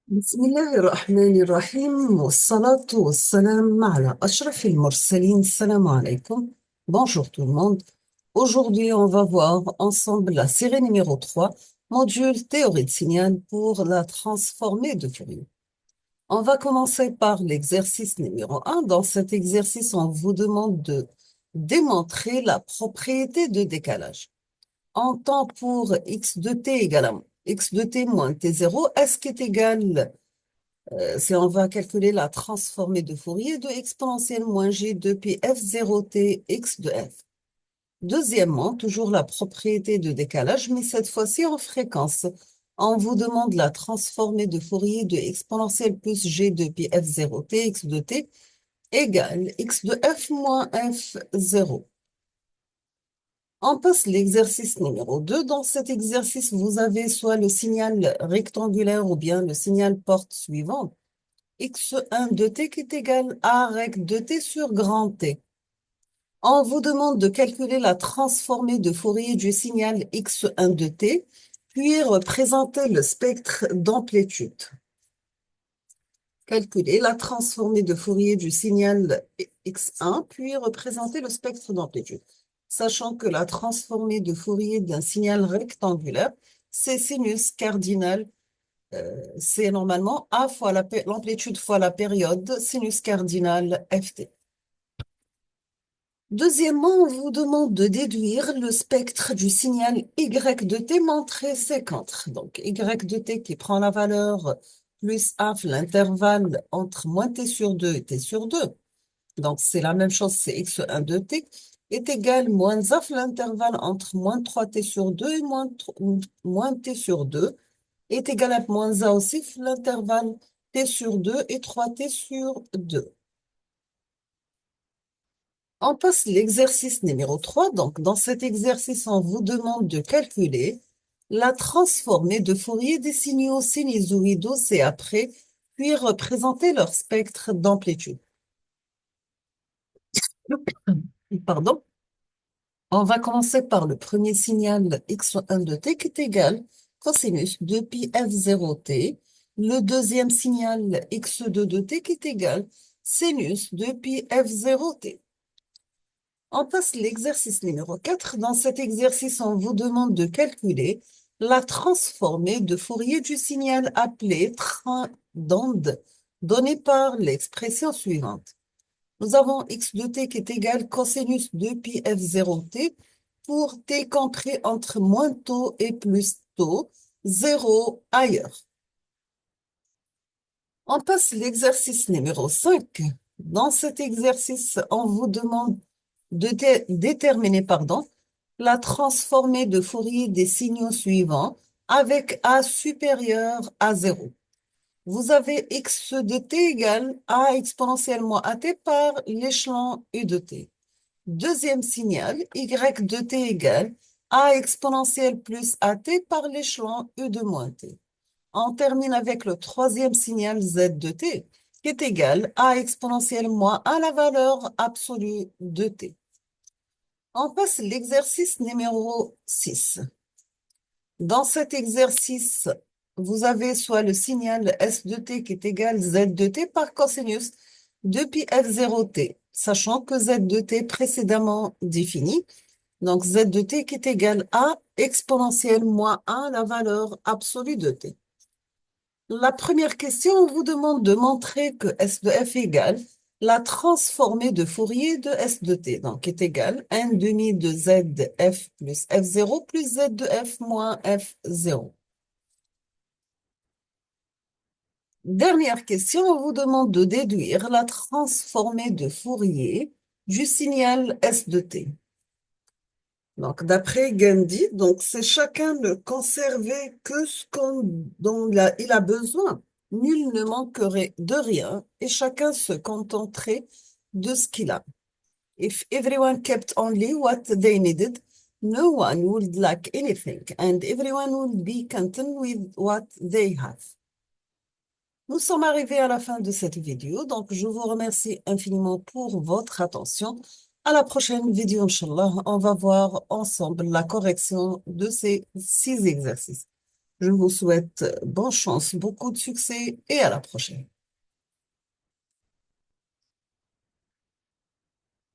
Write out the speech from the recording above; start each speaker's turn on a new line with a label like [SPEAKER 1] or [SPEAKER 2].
[SPEAKER 1] بسم الله الرحمن الرحيم والصلاة والسلام على أشرف المرسلين. Salam alaikum. Bonjour tout le monde. Aujourd'hui, on va voir ensemble la série numéro 3, module théorie de signal pour la transformée de Fourier. On va commencer par l'exercice numéro 1. Dans cet exercice, on vous demande de démontrer la propriété de décalage. En temps pour x de t égale à x de t moins t0, est-ce qui est égal si on va calculer la transformée de Fourier de exponentielle moins g de pi f0t x de f. Deuxièmement, toujours la propriété de décalage, mais cette fois-ci en fréquence. On vous demande la transformée de Fourier de exponentielle plus g de pi f0t x de t égale x de f moins f0. On passe l'exercice numéro 2. Dans cet exercice, vous avez soit le signal rectangulaire ou bien le signal porte suivant. x1 de t qui est égal à rec de t sur grand T. On vous demande de calculer la transformée de Fourier du signal x1 de t, puis représenter le spectre d'amplitude. Calculer la transformée de Fourier du signal x1, puis représenter le spectre d'amplitude. Sachant que la transformée de Fourier d'un signal rectangulaire, c'est sinus cardinal. C'est normalement A fois l'amplitude fois la période, sinus cardinal ft. Deuxièmement, on vous demande de déduire le spectre du signal y de t montré séquence. Donc, y de t qui prend la valeur plus a, l'intervalle entre moins t sur 2 et t sur 2. Donc, c'est la même chose, c'est x1 de t est égal moins a, l'intervalle entre moins 3t sur 2 et moins t sur 2 est égal à moins a aussi, l'intervalle t sur 2 et 3t sur 2. On passe l'exercice numéro 3. Donc, dans cet exercice, on vous demande de calculer la transformée de Fourier des signaux sinusoïdaux ci-après, puis représenter leur spectre d'amplitude. Pardon. On va commencer par le premier signal x1 de t qui est égal cosinus de pi f0t. Le deuxième signal x2 de t qui est égal sinus de pi f0t. On passe l'exercice numéro 4. Dans cet exercice, on vous demande de calculer la transformée de Fourier du signal appelé train d'onde donné par l'expression suivante. Nous avons x de t qui est égal cosinus de pi f0t pour t compris entre moins taux et plus taux, 0 ailleurs. On passe l'exercice numéro 5. Dans cet exercice, on vous demande de déterminer la transformée de Fourier des signaux suivants avec A supérieur à 0. Vous avez x de t égale A exponentiellement à t par l'échelon u de t. Deuxième signal, y de t égale A exponentielle plus at par l'échelon u de moins t. On termine avec le troisième signal z de t qui est égal à exponentielle moins à la valeur absolue de t. On passe l'exercice numéro 6. Dans cet exercice, vous avez soit le signal S de t qui est égal Z de t par cosinus de pi f0t, sachant que Z de t précédemment défini, donc Z de t qui est égal à exponentielle moins 1 la valeur absolue de t. La première question, on vous demande de montrer que S de f égale la transformée de Fourier de S de t, donc est égal 1 demi de ZF plus F0 plus Z de f moins F0. Dernière question, on vous demande de déduire la transformée de Fourier du signal S de t. Donc, d'après Gandhi, donc c'est chacun ne conserver que ce dont il a besoin. Nul ne manquerait de rien et chacun se contenterait de ce qu'il a. If everyone kept only what they needed, no one would lack anything and everyone would be content with what they have. Nous sommes arrivés à la fin de cette vidéo, donc je vous remercie infiniment pour votre attention. À la prochaine vidéo, Inch'Allah, on va voir ensemble la correction de ces 6 exercices. Je vous souhaite bonne chance, beaucoup de succès et à la prochaine.